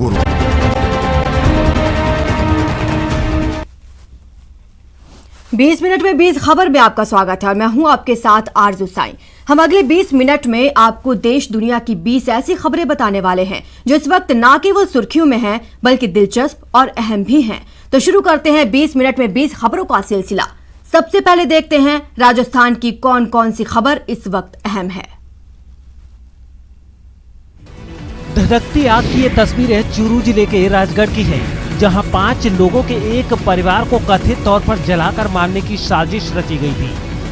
गुरु। 20 minute में 20 खबर में आपका स्वागत है और मैं हूं आपके साथ आरजू साईं। हम अगले 20 मिनट में आपको देश दुनिया की 20 ऐसी खबरें बताने वाले हैं जो इस वक्त ना केवल सुर्खियों में हैं बल्कि दिलचस्प और अहम भी हैं। तो शुरू करते हैं 20 मिनट में 20 खबरों का सिलसिला। सबसे पहले देखते हैं राजस्थान की कौन कौन सी खबर इस वक्त अहम है। धधकती आग की ये तस्वीरें चूरू जिले के राजगढ़ की है, जहां 5 लोगों के एक परिवार को कथित तौर पर जलाकर मारने की साजिश रची गई थी।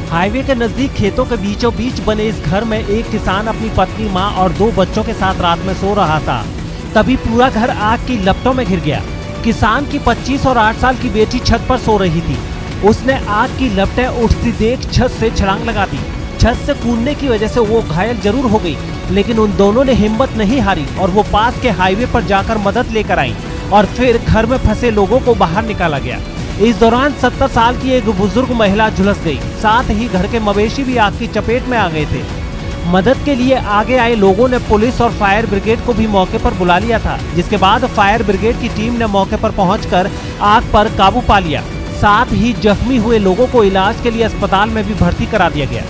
हाईवे के नजदीक खेतों के बीचों बीच बने इस घर में एक किसान अपनी पत्नी, मां और 2 बच्चों के साथ रात में सो रहा था। तभी पूरा घर आग की लपटों में घिर गया। किसान की 25 और 8 साल की बेटी छत पर सो रही थी। उसने आग की लपटें उठती देख छत से छलांग लगा दी। छत से कूदने की वजह से वो घायल जरूर हो गई, लेकिन उन दोनों ने हिम्मत नहीं हारी और वो पास के हाईवे पर जाकर मदद लेकर आई और फिर घर में फंसे लोगों को बाहर निकाला गया। इस दौरान 70 साल की एक बुजुर्ग महिला झुलस गई। साथ ही घर के मवेशी भी आग की चपेट में आ गए थे। मदद के लिए आगे आए लोगों ने पुलिस और फायर ब्रिगेड को भी मौके पर बुला लिया था, जिसके बाद फायर ब्रिगेड की टीम ने मौके पर पहुंचकर आग पर काबू पा लिया। साथ ही जख्मी हुए लोगों को इलाज के लिए अस्पताल में भी भर्ती करा दिया गया।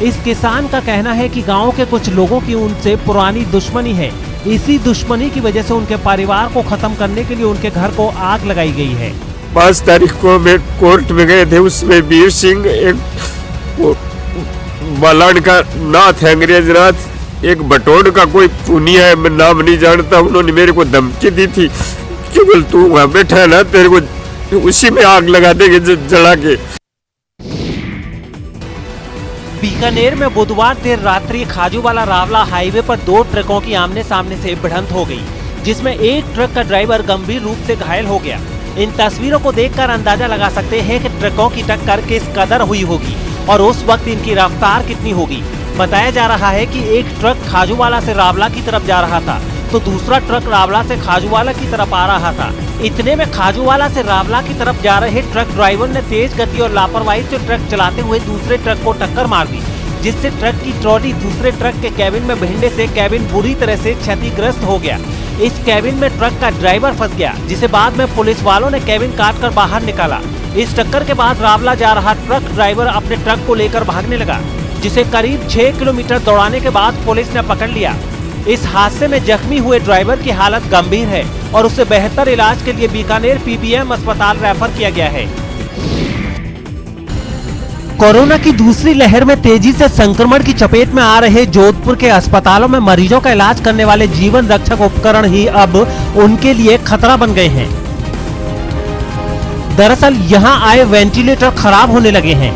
इस किसान का कहना है कि गाँव के कुछ लोगों की उनसे पुरानी दुश्मनी है। इसी दुश्मनी की वजह से उनके परिवार को खत्म करने के लिए उनके घर को आग लगाई गई है। 5 तारीख को मैं कोर्ट में गए थे, उसमें वीर सिंह, एक बालान का नाथ है, अंग्रेज नाथ, एक बटोड़ का कोई पुनिया है, मैं नाम नहीं जानता। उन्होंने मेरे को धमकी दी थी कि बोल तू वहाँ बैठा है ना, तेरे को उसी में आग लगा देंगे जला के। बीकानेर में बुधवार देर रात्रि खाजूवाला रावला हाईवे पर 2 ट्रकों की आमने सामने से भिड़ंत हो गई, जिसमें एक ट्रक का ड्राइवर गंभीर रूप से घायल हो गया। इन तस्वीरों को देखकर अंदाजा लगा सकते हैं कि ट्रकों की टक्कर किस कदर हुई होगी और उस वक्त इनकी रफ्तार कितनी होगी। बताया जा रहा है कि एक ट्रक खाजूवाला से रावला की तरफ जा रहा था, तो दूसरा ट्रक रावला से खाजूवाला की तरफ आ रहा था। इतने में खाजूवाला से रावला की तरफ जा रहे ट्रक ड्राइवर ने तेज गति और लापरवाही से ट्रक चलाते हुए दूसरे ट्रक को टक्कर मार दी, जिससे ट्रक की ट्रॉली दूसरे ट्रक के कैबिन में भिड़ने से कैबिन बुरी तरह से क्षतिग्रस्त हो गया। इस कैबिन में ट्रक का ड्राइवर फंस गया, जिसे बाद में पुलिस वालों ने कैबिन काटकर बाहर निकाला। इस टक्कर के बाद रावला जा रहा ट्रक ड्राइवर अपने ट्रक को लेकर भागने लगा, जिसे करीब 6 किलोमीटर दौड़ाने के बाद पुलिस ने पकड़ लिया। इस हादसे में जख्मी हुए ड्राइवर की हालत गंभीर है और उसे बेहतर इलाज के लिए बीकानेर पीबीएम अस्पताल रेफर किया गया है। कोरोना की दूसरी लहर में तेजी से संक्रमण की चपेट में आ रहे जोधपुर के अस्पतालों में मरीजों का इलाज करने वाले जीवन रक्षक उपकरण ही अब उनके लिए खतरा बन गए हैं। दरअसल यहां आए वेंटिलेटर खराब होने लगे हैं।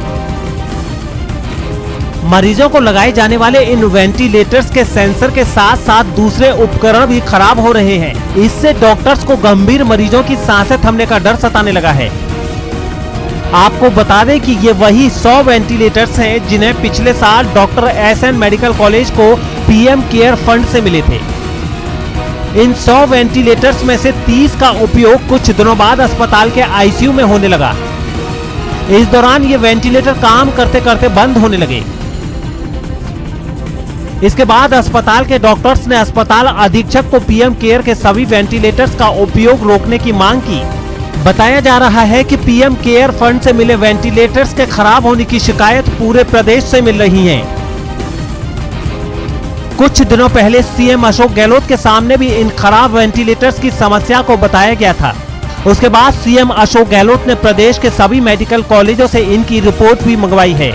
मरीजों को लगाए जाने वाले इन वेंटिलेटर्स के सेंसर के साथ साथ दूसरे उपकरण भी खराब हो रहे हैं। इससे डॉक्टर्स को गंभीर मरीजों की सांसें थमने का डर सताने लगा है। आपको बता दें कि ये वही 100 वेंटिलेटर्स हैं जिन्हें पिछले साल डॉक्टर एसएन मेडिकल कॉलेज को पीएम केयर फंड से मिले थे। इन 100 वेंटिलेटर्स में से 30 का उपयोग कुछ दिनों बाद अस्पताल के आईसीयू में होने लगा। इस दौरान ये वेंटिलेटर काम करते करते बंद होने लगे। इसके बाद अस्पताल के डॉक्टर्स ने अस्पताल अधीक्षक को पीएम केयर के सभी वेंटिलेटर्स का उपयोग रोकने की मांग की। बताया जा रहा है कि पीएम केयर फंड से मिले वेंटिलेटर्स के खराब होने की शिकायत पूरे प्रदेश से मिल रही है। कुछ दिनों पहले सीएम अशोक गहलोत के सामने भी इन खराब वेंटिलेटर्स की समस्या को बताया गया था। उसके बाद सीएम अशोक गहलोत ने प्रदेश के सभी मेडिकल कॉलेजों से इनकी रिपोर्ट भी मंगवाई है।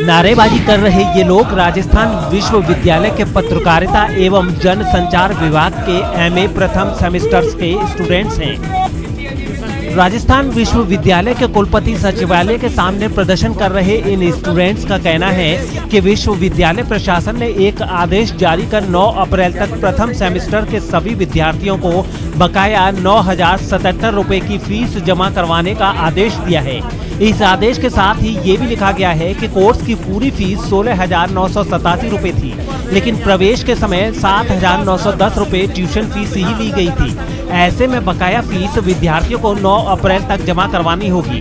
नारेबाजी कर रहे ये लोग राजस्थान विश्वविद्यालय के पत्रकारिता एवं जनसंचार विभाग के एमए प्रथम सेमेस्टर्स के स्टूडेंट्स हैं। राजस्थान विश्वविद्यालय के कुलपति सचिवालय के सामने प्रदर्शन कर रहे इन स्टूडेंट्स का कहना है कि विश्वविद्यालय प्रशासन ने एक आदेश जारी कर 9 अप्रैल तक प्रथम सेमेस्टर के सभी विद्यार्थियों को बकाया 9,077 रुपए की फीस जमा करवाने का आदेश दिया है। इस आदेश के साथ ही ये भी लिखा गया है कि कोर्स की पूरी फीस 16,987 रुपए थी, लेकिन प्रवेश के समय 7,910 रुपए ट्यूशन फीस ही ली गई थी। ऐसे में बकाया फीस विद्यार्थियों को 9 अप्रैल तक जमा करवानी होगी।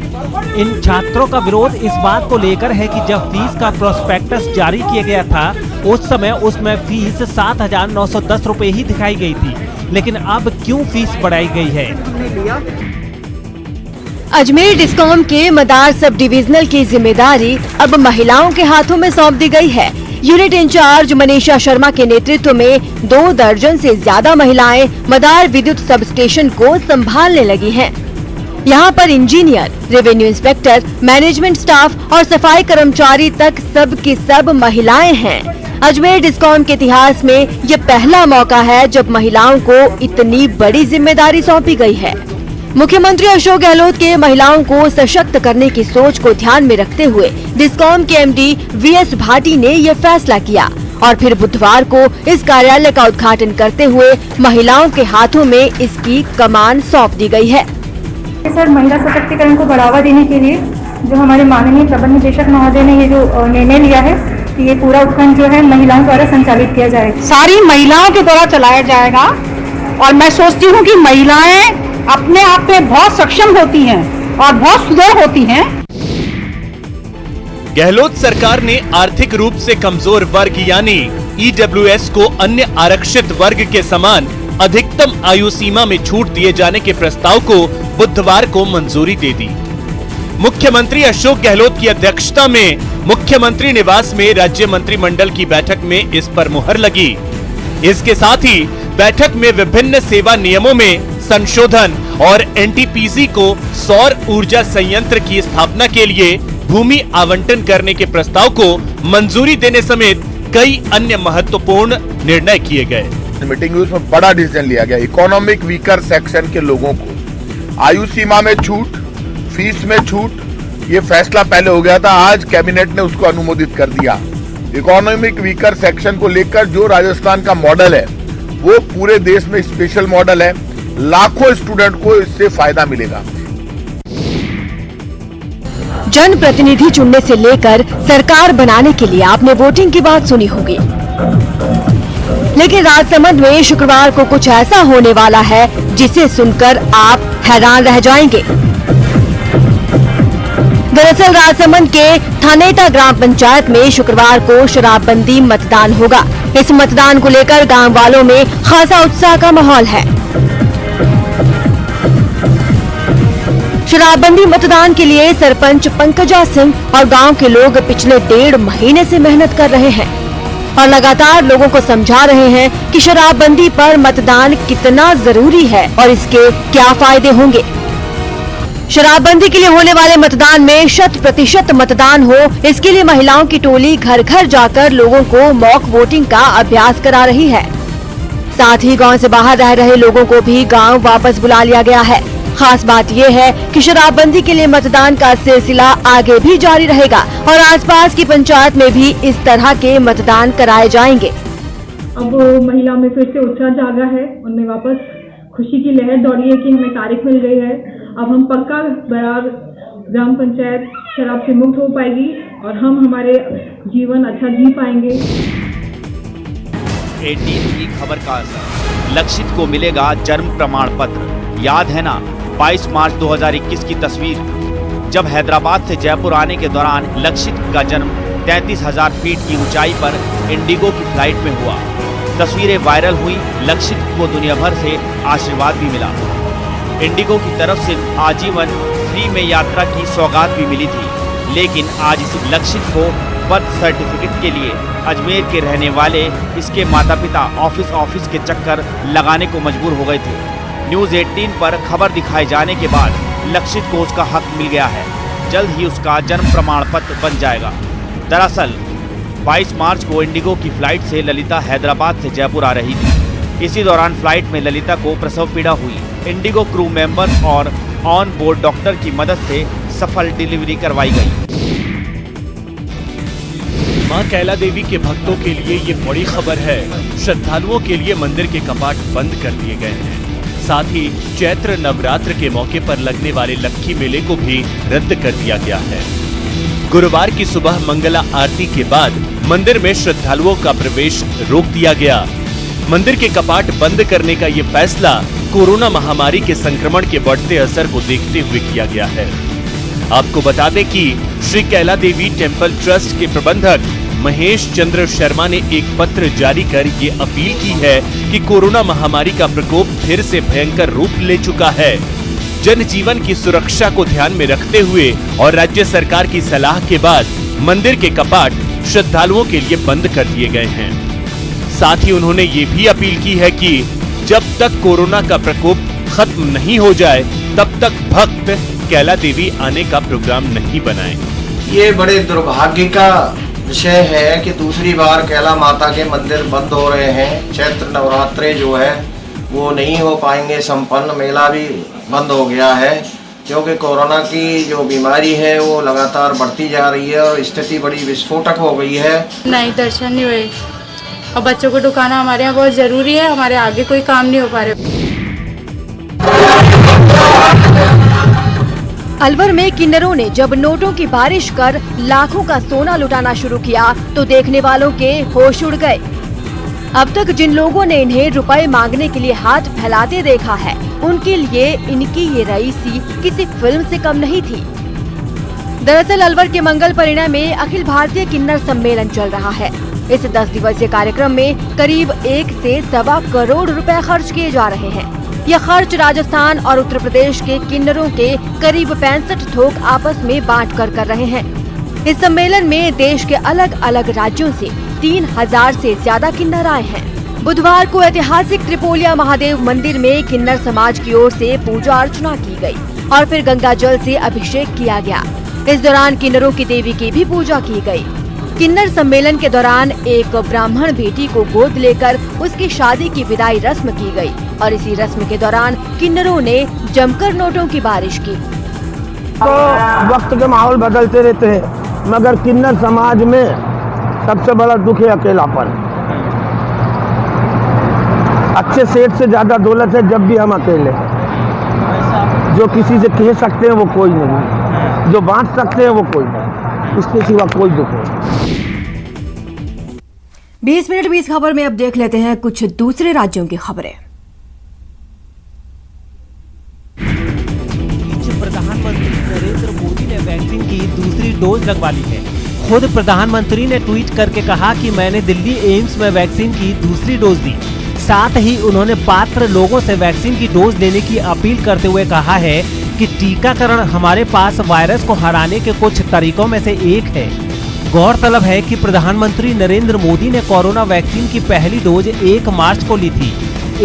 इन छात्रों का विरोध इस बात को लेकर है कि जब फीस का प्रोस्पेक्टस जारी किया गया था उस समय उसमें फीस 7,910 रुपए ही दिखाई गई थी, लेकिन अब क्यों फीस बढ़ाई गई है? अजमेर डिस्कॉम के मदार सब डिविजनल की जिम्मेदारी अब महिलाओं के हाथों में सौंप दी गई है। यूनिट इंचार्ज मनीषा शर्मा के नेतृत्व में 2 दर्जन से ज्यादा महिलाएं मदार विद्युत सब स्टेशन को संभालने लगी हैं। यहाँ पर engineer, revenue inspector, management staff और सफाई कर्मचारी तक सब की सब महिलाएं हैं। अजमेर डिस्कॉम के इतिहास में ये पहला मौका है जब महिलाओं को इतनी बड़ी जिम्मेदारी सौंपी गई है। मुख्यमंत्री अशोक गहलोत के महिलाओं को सशक्त करने की सोच को ध्यान में रखते हुए डिस्कॉम के एमडी वीएस भाटी ने ये फैसला किया और फिर बुधवार को इस कार्यालय का उद्घाटन करते हुए महिलाओं के हाथों में इसकी कमान सौंप दी गई है। सर, महिला सशक्तिकरण को बढ़ावा देने के लिए जो हमारे माननीय प्रबंध निदेशक महोदय ने ये जो निर्णय लिया है कि ये पूरा उपखंड जो है महिलाओं द्वारा संचालित किया जाएगा, सारी महिलाओं के द्वारा चलाया जाएगा। और मैं सोचती हूँ कि महिलाएं अपने आप में बहुत सक्षम होती हैं और बहुत सुदृढ़ होती हैं। गहलोत सरकार ने आर्थिक रूप से कमजोर वर्ग यानी ईडब्ल्यूएस को अन्य आरक्षित वर्ग के समान अधिकतम आयु सीमा में छूट दिए जाने के प्रस्ताव को बुधवार को मंजूरी दे दी। मुख्यमंत्री अशोक गहलोत की अध्यक्षता में मुख्यमंत्री निवास में राज्य मंत्रिमंडल की बैठक में इस पर मुहर लगी। इसके साथ ही बैठक में विभिन्न सेवा नियमों में संशोधन और एनटीपीसी को सौर ऊर्जा संयंत्र की स्थापना के लिए भूमि आवंटन करने के प्रस्ताव को मंजूरी देने समेत कई अन्य महत्वपूर्ण निर्णय किए गए। मीटिंग में उसमें बड़ा डिसीजन लिया गया। इकोनॉमिक वीकर सेक्शन के लोगों को आयु सीमा में छूट, फीस में छूट, ये फैसला पहले हो गया था, आज कैबिनेट ने उसको अनुमोदित कर दिया। इकोनॉमिक वीकर सेक्शन को लेकर जो राजस्थान का मॉडल है वो पूरे देश में स्पेशल मॉडल है। लाखों स्टूडेंट को इससे फायदा मिलेगा। जनप्रतिनिधि चुनने से लेकर सरकार बनाने के लिए आपने वोटिंग की बात सुनी होगी, लेकिन राजसमंद में शुक्रवार को कुछ ऐसा होने वाला है जिसे सुनकर आप हैरान रह जाएंगे। दरअसल राजसमंद के थानेटा ग्राम पंचायत में शुक्रवार को शराबबंदी मतदान होगा। इस मतदान को लेकर गांव वालों में खासा उत्साह का माहौल है। शराबबंदी मतदान के लिए सरपंच पंकजा सिंह और गांव के लोग पिछले 1.5 महीने से मेहनत कर रहे हैं और लगातार लोगों को समझा रहे हैं कि शराबबंदी पर मतदान कितना जरूरी है और इसके क्या फायदे होंगे। शराबबंदी के लिए होने वाले मतदान में 100% मतदान हो, इसके लिए महिलाओं की टोली घर घर जाकर लोगों को मॉक वोटिंग का अभ्यास करा रही है। साथ ही गांव से बाहर रह रहे लोगों को भी गांव वापस बुला लिया गया है। खास बात यह है कि शराबबंदी के लिए मतदान का सिलसिला आगे भी जारी रहेगा और आसपास की पंचायत में भी इस तरह के मतदान कराए जाएंगे। अब महिला में फिर से उत्साह जागा है, उनमें वापस खुशी की लहर दौड़ी है कि हमें तारीख मिल गई है। अब हम पक्का बराबर ग्राम पंचायत शराब से मुक्त हो पाएगी और हम हमारे जीवन अच्छा जी पाएंगे। 18 की खबर का असर, लक्षित को मिलेगा जन्म प्रमाण पत्र। याद है ना 22 मार्च 2021 की तस्वीर, जब हैदराबाद से जयपुर आने के दौरान लक्षित का जन्म 33,000 फीट की ऊंचाई पर इंडिगो की फ्लाइट में हुआ। तस्वीरें वायरल हुई। लक्षित को दुनिया भर से आशीर्वाद भी मिला। इंडिगो की तरफ से आजीवन फ्री में यात्रा की सौगात भी मिली थी, लेकिन आज इस लक्षित को बर्थ सर्टिफिकेट के लिए अजमेर के रहने वाले इसके माता पिता ऑफिस के चक्कर लगाने को मजबूर हो गए थे। न्यूज़ 18 पर खबर दिखाए जाने के बाद लक्षित को उसका हक मिल गया है। जल्द ही उसका जन्म प्रमाण पत्र बन जाएगा। दरअसल 22 मार्च को इंडिगो की फ्लाइट से ललिता हैदराबाद से जयपुर आ रही थी। इसी दौरान फ्लाइट में ललिता को प्रसव पीड़ा हुई। इंडिगो क्रू मेंबर और ऑन बोर्ड डॉक्टर की मदद से सफल डिलीवरी करवाई गई। मां कैला देवी के भक्तों के लिए ये बड़ी खबर है। श्रद्धालुओं के लिए मंदिर के कपाट बंद कर दिए गए हैं। साथ ही चैत्र नवरात्र के मौके पर लगने वाले लक्खी मेले को भी रद्द कर दिया गया है। गुरुवार की सुबह मंगला आरती के बाद मंदिर में श्रद्धालुओं का प्रवेश रोक दिया गया। मंदिर के कपाट बंद करने का ये फैसला कोरोना महामारी के संक्रमण के बढ़ते असर को देखते हुए किया गया है। आपको बता दें कि श्री कैला देवी टेम्पल ट्रस्ट के प्रबंधक महेश चंद्र शर्मा ने एक पत्र जारी कर ये अपील की है कि कोरोना महामारी का प्रकोप फिर से भयंकर रूप ले चुका है। जनजीवन की सुरक्षा को ध्यान में रखते हुए और राज्य सरकार की सलाह के बाद मंदिर के कपाट श्रद्धालुओं के लिए बंद कर दिए गए हैं। साथ ही उन्होंने ये भी अपील की है कि जब तक कोरोना का प्रकोप खत्म नहीं हो जाए तब तक भक्त कैला देवी आने का प्रोग्राम नहीं बनाएं। ये बड़े दुर्भाग्य का विषय है कि दूसरी बार कैला माता के मंदिर बंद हो रहे हैं। चैत्र नवरात्रे जो है वो नहीं हो पाएंगे संपन्न, मेला भी बंद हो गया है क्योंकि कोरोना की जो बीमारी है वो लगातार बढ़ती जा रही है और स्थिति बड़ी विस्फोटक हो गई है। नहीं, दर्शन नहीं हुए और बच्चों को ढुकाना हमारे यहाँ बहुत जरूरी है, हमारे आगे कोई काम नहीं हो पा रहे। अलवर में किन्नरों ने जब नोटों की बारिश कर लाखों का सोना लुटाना शुरू किया तो देखने वालों के होश उड़ गए। अब तक जिन लोगों ने इन्हें रुपए मांगने के लिए हाथ फैलाते देखा है, उनके लिए इनकी ये रईसी किसी फिल्म से कम नहीं थी। दरअसल अलवर के मंगल परिणय में अखिल भारतीय किन्नर सम्मेलन चल रहा है। इस 10 दिवसीय कार्यक्रम में करीब 1 से 1.25 करोड़ रुपए खर्च किए जा रहे हैं। यह खर्च राजस्थान और उत्तर प्रदेश के किन्नरों के करीब 65 थोक आपस में बांट कर रहे हैं। इस सम्मेलन में देश के अलग अलग राज्यों से 3000 से ज्यादा किन्नर आए हैं। बुधवार को ऐतिहासिक त्रिपोलिया महादेव मंदिर में किन्नर समाज की ओर से पूजा अर्चना की गई और फिर गंगा जल से अभिषेक किया गया। इस दौरान किन्नरों की देवी की भी पूजा की गई। किन्नर सम्मेलन के दौरान एक ब्राह्मण बेटी को गोद लेकर उसकी शादी की विदाई रस्म की गई और इसी रस्म के दौरान किन्नरों ने जमकर नोटों की बारिश की। तो वक्त के माहौल बदलते रहते हैं, मगर किन्नर समाज में सबसे बड़ा दुख है अकेलापन। अच्छे सेठ से ज्यादा दौलत है जब भी हम अकेले हैं। जो किसी से कह सकते हैं वो कोई नहीं, जो बांट सकते हैं वो कोई नहीं, इसके सिवा कोई दुख नहीं। 20 मिनट 20 खबर में अब देख लेते हैं कुछ दूसरे राज्यों की खबरें। प्रधानमंत्री नरेंद्र मोदी ने वैक्सीन की दूसरी डोज लगवा ली है। खुद प्रधानमंत्री ने ट्वीट करके कहा कि मैंने दिल्ली एम्स में वैक्सीन की दूसरी डोज दी। साथ ही उन्होंने पात्र लोगों से वैक्सीन की डोज लेने की अपील करते हुए कहा है कि टीकाकरण हमारे पास वायरस को हराने के कुछ तरीकों में से एक है। गौरतलब है कि प्रधानमंत्री नरेंद्र मोदी ने कोरोना वैक्सीन की पहली डोज 1 मार्च को ली थी।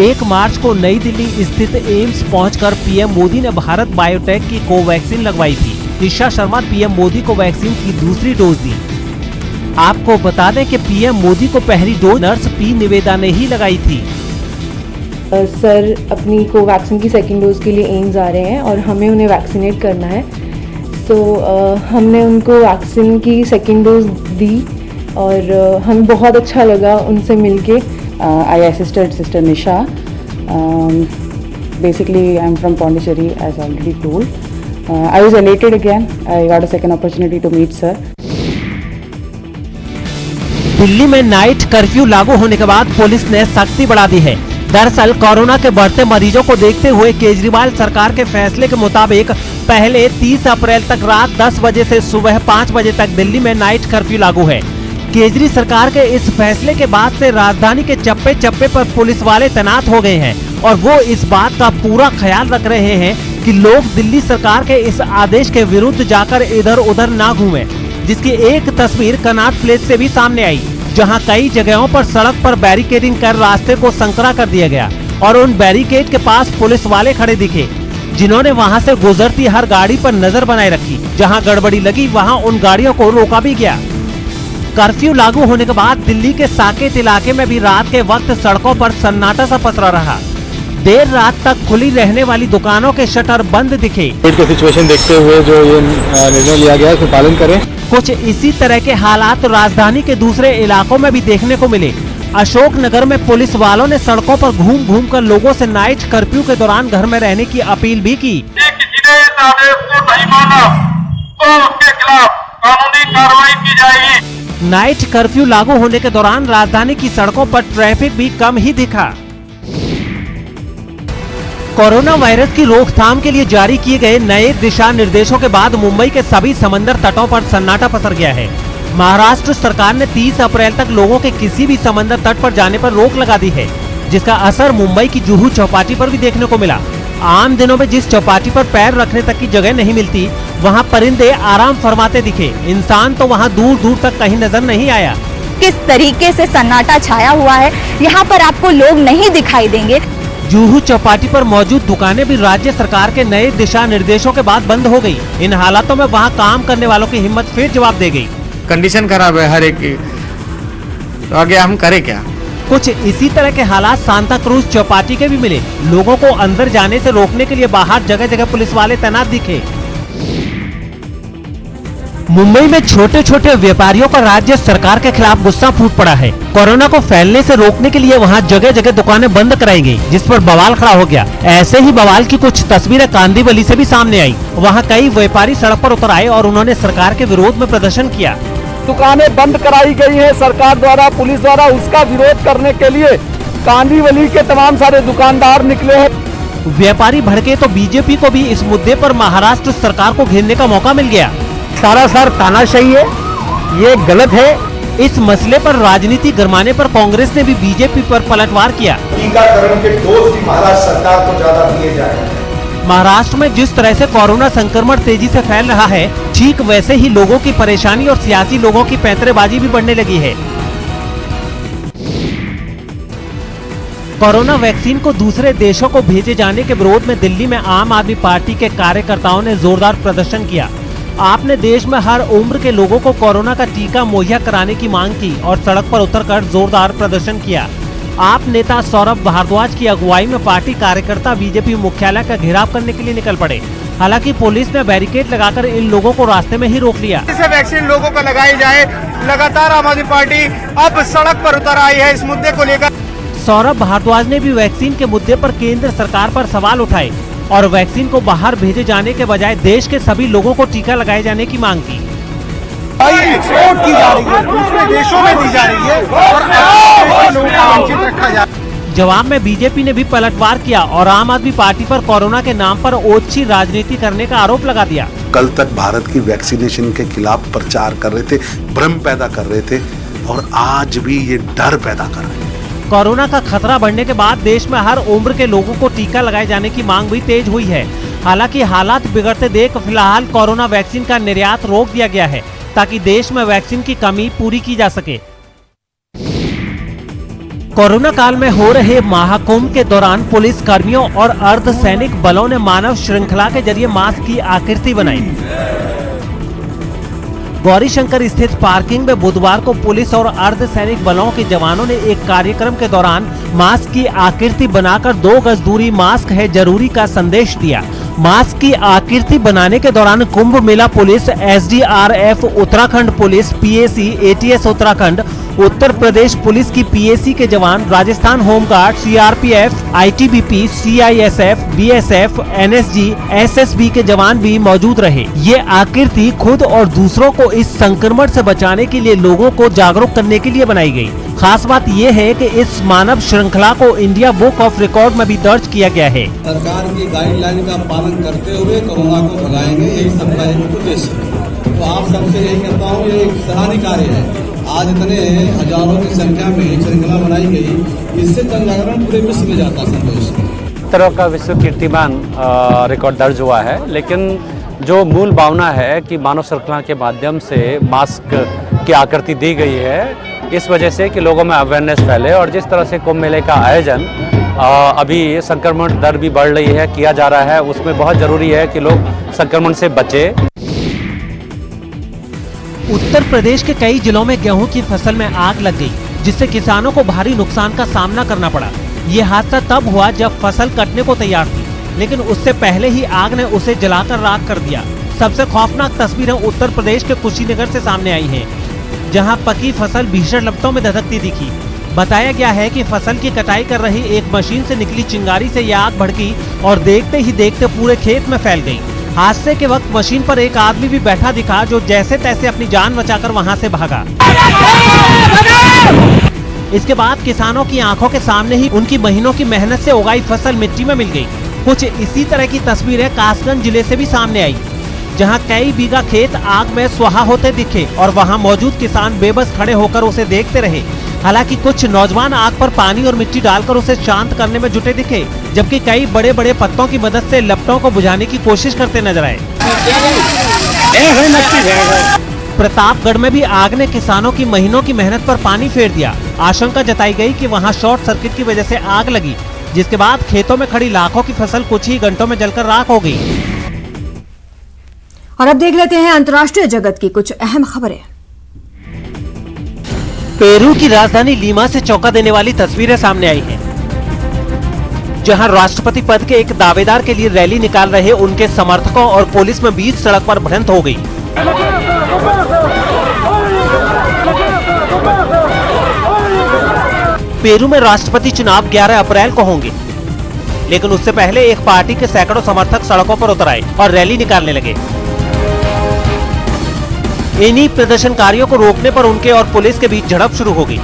1 मार्च को नई दिल्ली स्थित एम्स पहुंचकर पीएम मोदी ने भारत बायोटेक की कोवैक्सीन लगवाई थी। ईशा शर्मा पीएम मोदी को वैक्सीन की दूसरी डोज दी। आपको बता दें कि पीएम मोदी को पहली डोज नर्स पी निवेदा ने ही लगाई थी। सर अपनी कोवैक्सीन की सेकेंड डोज के लिए एम्स आ रहे हैं और हमें उन्हें वैक्सीनेट करना है। तो हमने उनको वैक्सीन की सेकेंड डोज दी और हमें बहुत अच्छा लगा उनसे मिलके। I assisted Sister Nisha. Basically, I'm from Pondicherry, as already told. I was elated again. I got a second opportunity to meet sir. Delhi में नाइट कर्फ्यू लागू होने के बाद पुलिस ने सख्ती बढ़ा दी है। दरअसल कोरोना के बढ़ते मरीजों को देखते हुए केजरीवाल सरकार के फैसले के मुताबिक पहले 30 अप्रैल तक रात 10 बजे से सुबह 5 बजे तक दिल्ली में नाइट कर्फ्यू लागू है। केजरी सरकार के इस फैसले के बाद से राजधानी के चप्पे चप्पे पर पुलिस वाले तैनात हो गए हैं और वो इस बात का पूरा ख्याल रख रहे हैं कि लोग दिल्ली सरकार के इस आदेश के विरुद्ध जाकर इधर उधर ना घूमें। जिसकी एक तस्वीर कनॉट प्लेस से भी सामने आई, जहां कई जगहों पर सड़क पर बैरिकेडिंग कर रास्ते को संकरा कर दिया गया और उन बैरिकेड के पास पुलिस वाले खड़े दिखे, जिन्होंने वहां से गुजरती हर गाड़ी पर नजर बनाए रखी। जहां गड़बड़ी लगी वहां उन गाड़ियों को रोका भी गया। कर्फ्यू लागू होने के बाद दिल्ली के साकेत इलाके में भी रात के वक्त सड़कों पर सन्नाटा सा पसरा रहा। देर रात तक खुली रहने वाली दुकानों के शटर बंद दिखे। कोविड की सिचुएशन देखते हुए जो ये निर्णय लिया गया है उसका पालन करें। कुछ इसी तरह के हालात राजधानी के दूसरे इलाकों में भी देखने को मिले। अशोक नगर में पुलिस वालों ने सड़कों पर घूम घूम कर लोगों से नाइट कर्फ्यू के दौरान घर में रहने की अपील भी की। किसी ने इस आदेश को नहीं माना तो उसके खिलाफ कानूनी कार्रवाई की जाएगी। नाइट कर्फ्यू लागू होने के दौरान राजधानी की सड़कों पर ट्रैफिक भी कम ही दिखा। कोरोना वायरस की रोकथाम के लिए जारी किए गए नए दिशा निर्देशों के बाद मुंबई के सभी समंदर तटों पर सन्नाटा पसर गया है। महाराष्ट्र सरकार ने 30 अप्रैल तक लोगों के किसी भी समंदर तट पर जाने पर रोक लगा दी है, जिसका असर मुंबई की जुहू चौपाटी पर भी देखने को मिला। आम दिनों में जिस चौपाटी पर पैर रखने तक की जगह नहीं मिलती, वहां परिंदे आराम फरमाते दिखे, इंसान तो वहां दूर दूर तक कहीं नजर नहीं आया। किस तरीके से सन्नाटा छाया हुआ है, यहाँ पर आपको लोग नहीं दिखाई देंगे। जुहू चौपाटी पर मौजूद दुकानें भी राज्य सरकार के नए दिशा निर्देशों के बाद बंद हो गई। इन हालातों में वहां काम करने वालों की हिम्मत फिर जवाब दे गई। कंडीशन खराब है हर एक की, तो आगे हम करें क्या। कुछ इसी तरह के हालात सांता क्रूज चौपाटी के भी मिले। लोगों को अंदर जाने से रोकने के लिए बाहर जगह जगह पुलिस वाले तैनात दिखे। मुंबई में छोटे छोटे व्यापारियों का राज्य सरकार के खिलाफ गुस्सा फूट पड़ा है। कोरोना को फैलने से रोकने के लिए वहां जगह जगह दुकानें बंद कराई गई, जिस पर बवाल खड़ा हो गया। ऐसे ही बवाल की कुछ तस्वीरें कांदीवली से भी सामने आई। वहां कई व्यापारी सड़क पर उतर आए और उन्होंने सरकार के विरोध में प्रदर्शन किया। दुकानें बंद कराई गई है सरकार द्वारा, पुलिस द्वारा, उसका विरोध करने के लिए कांदीवली के तमाम सारे दुकानदार निकले हैं। व्यापारी भड़के तो बीजेपी को भी इस मुद्दे पर महाराष्ट्र सरकार को घेरने का मौका मिल गया। सरासर तानाशाही है, ये गलत है। इस मसले पर राजनीति गरमाने पर कांग्रेस ने भी बीजेपी पर पलटवार किया। टीकाकरण के डोज भी महाराष्ट्र सरकार को ज्यादा दिए जाए। महाराष्ट्र में जिस तरह से कोरोना संक्रमण तेजी से फैल रहा है, ठीक वैसे ही लोगों की परेशानी और सियासी लोगों की पैंतरेबाजी भी बढ़ने लगी है। कोरोना वैक्सीन को दूसरे देशों को भेजे जाने के विरोध में दिल्ली में आम आदमी पार्टी के कार्यकर्ताओं ने जोरदार प्रदर्शन किया। आपने देश में हर उम्र के लोगों को कोरोना का टीका मुहैया कराने की मांग की और सड़क पर उतरकर जोरदार प्रदर्शन किया। आप नेता सौरभ भारद्वाज की अगुवाई में पार्टी कार्यकर्ता बीजेपी मुख्यालय का घेराव करने के लिए निकल पड़े। हालांकि पुलिस ने बैरिकेड लगाकर इन लोगों को रास्ते में ही रोक लिया। इसे वैक्सीन लोगों को लगाई जाए। लगातार आम आदमी पार्टी अब सड़क पर उतर आई है इस मुद्दे को लेकर। सौरभ भारद्वाज ने भी वैक्सीन के मुद्दे पर केंद्र सरकार पर सवाल उठाए और वैक्सीन को बाहर भेजे जाने के बजाय देश के सभी लोगों को टीका लगाए जाने की मांग की। एक्सपोर्ट की जा रही है, दूसरे देशों में दी जा रही है और लोगों को वंचित रखा जा रहा है। जवाब में बीजेपी ने भी पलटवार किया और आम आदमी पार्टी पर कोरोना के नाम पर ओछी राजनीति करने का आरोप लगा दिया। कल तक भारत की वैक्सीनेशन के खिलाफ प्रचार कर रहे थे, भ्रम पैदा कर रहे थे और आज भी ये डर पैदा कर रहे हैं। कोरोना का खतरा बढ़ने के बाद देश में हर उम्र के लोगों को टीका लगाए जाने की मांग भी तेज हुई है। हालांकि हालात बिगड़ते देख फिलहाल कोरोना वैक्सीन का निर्यात रोक दिया गया है ताकि देश में वैक्सीन की कमी पूरी की जा सके। कोरोना काल में हो रहे महाकुंभ के दौरान पुलिस कर्मियों और अर्धसैनिक बलों ने मानव श्रृंखला के जरिए मास्क की आकृति बनाई। गौरीशंकर स्थित पार्किंग में बुधवार को पुलिस और अर्धसैनिक बलों के जवानों ने एक कार्यक्रम के दौरान मास्क की आकृति बनाकर 2 गज दूरी मास्क है जरूरी का संदेश दिया। मास्क की आकृति बनाने के दौरान Kumbh Mela police, SDRF Uttarakhand police, PAC, ATS Uttarakhand, Uttar Pradesh police की PAC के जवान, Rajasthan home guard, CRPF, ITBP, CISF, BSF, NSG, SSB के जवान भी मौजूद रहे। ये आकृति खुद और दूसरों को इस संक्रमण से बचाने के लिए लोगों को जागरूक करने के लिए बनाई गई। खास बात ये है कि इस मानव श्रृंखला को इंडिया बुक ऑफ रिकॉर्ड में भी दर्ज किया गया है। सरकार की गाइडलाइन का पालन करते हुए कोरोना को भगाएंगे, यही सबका एक उद्देश्य है। तो आप सबसे यही कहता हूँ, ये एक सराहनीय कार्य है। आज इतने हजारों की संख्या में एक श्रृंखला बनाई गई, इससे जन जागरण पूरे विश्व में जाता संदेश। तरह का विश्व कीर्तिमान रिकॉर्ड दर्ज हुआ है, लेकिन जो मूल भावना है कि मानव श्रृंखला के माध्यम से मास्क की आकृति दी गई है, इस वजह से कि लोगों में अवेयरनेस फैले। और जिस तरह से कुंभ मेले का आयोजन अभी संक्रमण दर भी बढ़ रही है, किया जा रहा है, उसमें बहुत जरूरी है कि लोग संक्रमण से बचे। उत्तर प्रदेश के कई जिलों में गेहूं की फसल में आग लग गई, जिससे किसानों को भारी नुकसान का सामना करना पड़ा। ये हादसा तब हुआ जब फसल कटने को तैयार थी, लेकिन उससे पहले ही आग ने उसे जलाकर राख कर दिया। सबसे खौफनाक तस्वीरें उत्तर प्रदेश के कुशीनगर से सामने आई हैं, जहां पकी फसल भीषण लपटों में धधकती दिखी। बताया गया है कि फसल की कटाई कर रही एक मशीन से निकली चिंगारी से यह आग भड़की और देखते ही देखते पूरे खेत में फैल गई। हादसे के वक्त मशीन पर एक आदमी भी बैठा दिखा, जो जैसे तैसे अपनी जान बचाकर वहां से भागा। इसके बाद किसानों की आंखों के सामने ही उनकी महीनों की मेहनत से उगाई फसल मिट्टी में मिल गई। कुछ इसी तरह की तस्वीरें कासगंज जिले से भी सामने आई, जहां कई बीघा खेत आग में स्वाहा होते दिखे और वहां मौजूद किसान बेबस खड़े होकर उसे देखते रहे। हालांकि कुछ नौजवान आग पर पानी और मिट्टी डालकर उसे शांत करने में जुटे दिखे, जबकि कई बड़े बड़े पत्तों की मदद से लपटों को बुझाने की कोशिश करते नजर आए। प्रतापगढ़ में भी आग ने किसानों की महीनों की मेहनत पर पानी फेर दिया। आशंका जताई गई कि वहां शॉर्ट सर्किट की वजह से आग लगी, जिसके बाद खेतों में खड़ी लाखों की फसल कुछ ही घंटों में जलकर राख हो गई। और अब देख लेते हैं अंतर्राष्ट्रीय जगत की कुछ अहम खबरें। पेरू की राजधानी लीमा से चौंका देने वाली तस्वीरें सामने आई हैं, जहां राष्ट्रपति पद के एक दावेदार के लिए रैली निकाल रहे उनके समर्थकों और पुलिस में बीच सड़क पर भिड़ंत हो गई। पेरू में राष्ट्रपति चुनाव 11 अप्रैल को होंगे, लेकिन उससे पहले एक पार्टी के सैकड़ों समर्थक सड़कों पर उतर आए और रैली निकालने लगे। इन्हीं प्रदर्शनकारियों को रोकने पर उनके और पुलिस के बीच झड़प शुरू हो गई।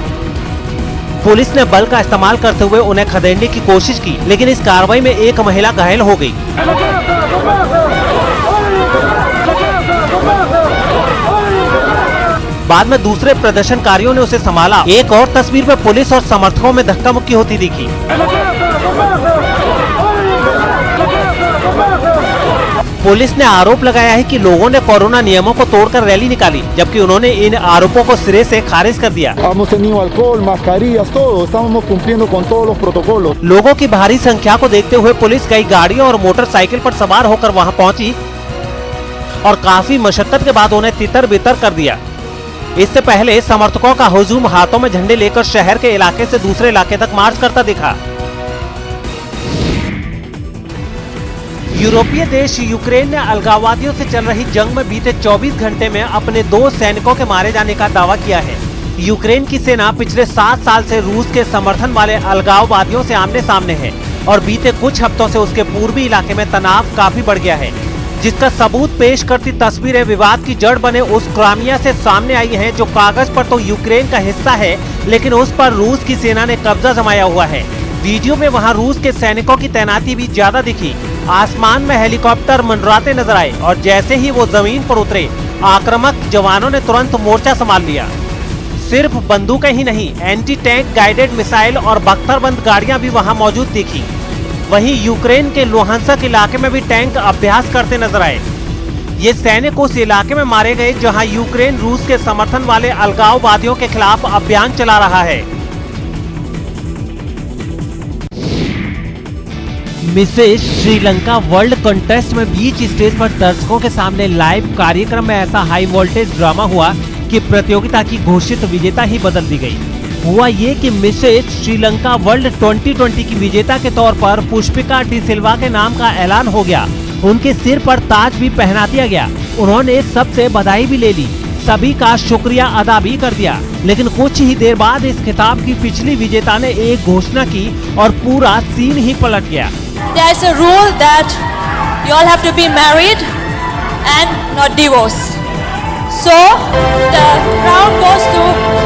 पुलिस ने बल का इस्तेमाल करते हुए उन्हें खदेड़ने की कोशिश की, लेकिन इस कार्रवाई में एक महिला घायल हो गई। बाद में दूसरे प्रदर्शनकारियों ने उसे संभाला। एक और तस्वीर में पुलिस और समर्थकों में धक्का मुक्की होती दिखी। पुलिस ने आरोप लगाया है कि लोगों ने कोरोना नियमों को तोड़कर रैली निकाली, जबकि उन्होंने इन आरोपों को सिरे से खारिज कर दिया। लोगों की भारी संख्या को देखते हुए पुलिस कई गाड़ियों और मोटरसाइकिल पर सवार होकर वहां पहुंची और काफी मशक्कत के बाद उन्हें तितर बितर कर दिया। इससे पहले समर्थकों का हुजूम हाथों में झंडे लेकर शहर के इलाके से दूसरे इलाके तक मार्च करता दिखा। यूरोपीय देश यूक्रेन ने अलगाववादियों से चल रही जंग में बीते 24 घंटे में अपने 2 सैनिकों के मारे जाने का दावा किया है। यूक्रेन की सेना पिछले 7 साल से रूस के समर्थन वाले अलगाववादियों से आमने सामने है और बीते कुछ हफ्तों से उसके पूर्वी इलाके में तनाव काफी बढ़ गया है, जिसका सबूत पेश करती तस्वीरें विवाद की जड़ बने उस क्राइमिया से सामने आई हैं, जो कागज पर तो यूक्रेन का हिस्सा है, लेकिन उस पर रूस की सेना ने कब्जा जमाया हुआ है। वीडियो में वहां रूस के सैनिकों की तैनाती भी ज्यादा दिखी। आसमान में हेलीकॉप्टर मंडराते नजर आए और जैसे ही वो जमीन पर उतरे, आक्रामक जवानों ने तुरंत मोर्चा संभाल लिया। सिर्फ बंदूकें ही नहीं, एंटी टैंक गाइडेड मिसाइल और बख्तरबंद गाड़ियां भी वहां मौजूद दिखी। वहीं यूक्रेन के लुहांस्क इलाके में भी टैंक अभ्यास करते नजर आए। ये सैनिक उस इलाके में मारे गए जहां यूक्रेन रूस के समर्थन वाले अलगाववादियों के खिलाफ अभियान चला रहा है। मिसेस श्रीलंका वर्ल्ड कंटेस्ट में बीच स्टेज पर दर्शकों के सामने लाइव कार्यक्रम में ऐसा हाई वोल्टेज ड्रामा हुआ कि प्रतियोगिता की घोषित विजेता ही बदल दी गई। हुआ ये कि मिसेस श्रीलंका वर्ल्ड 2020 की विजेता के तौर पर पुष्पिका डी सिल्वा के नाम का ऐलान हो गया। उनके सिर पर ताज भी पहना दिया गया। उन्होंने सबसे बधाई भी ले ली, सभी का शुक्रिया अदा भी कर दिया। लेकिन कुछ ही देर बाद इस खिताब की पिछली विजेता ने एक घोषणा की और पूरा सीन ही पलट गया। There is a rule that you all have to be married and not divorced. So the crown goes to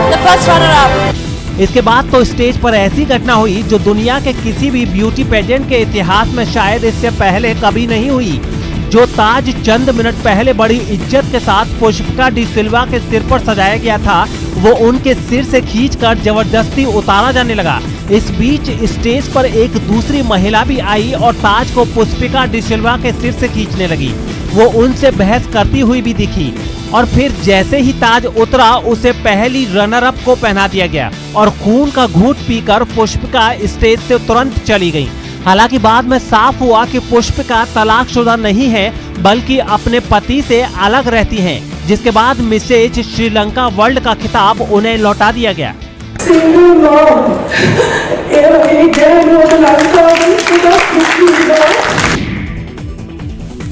the first runner-up. इसके बाद तो स्टेज पर ऐसी घटना हुई जो दुनिया के किसी भी ब्यूटी पेजेंट के इतिहास में शायद इससे पहले कभी नहीं हुई। जो ताज चंद मिनट पहले बड़ी इज्जत के साथ पुष्पिका डी सिल्वा के सिर पर सजाया गया था, वो उनके सिर से खींचकर जबरदस्ती उतारा जाने लगा। इस बीच स्टेज पर एक दूसरी महिला भी आई और ताज को पुष्पिका डी सिल्वा के सिर से खींचने लगी। वो उनसे बहस करती हुई भी दिखी और फिर जैसे ही ताज उतरा, उसे पहली रनर अप को पहना दिया गया और खून का घूंट पीकर पुष्पिका स्टेज से तुरंत चली गई। हालांकि बाद में साफ हुआ कि पुष्पिका तलाकशुदा नहीं है, बल्कि अपने पति से अलग रहती हैं, जिसके बाद मिसेज श्रीलंका वर्ल्ड का खिताब उन्हें लौटा दिया गया।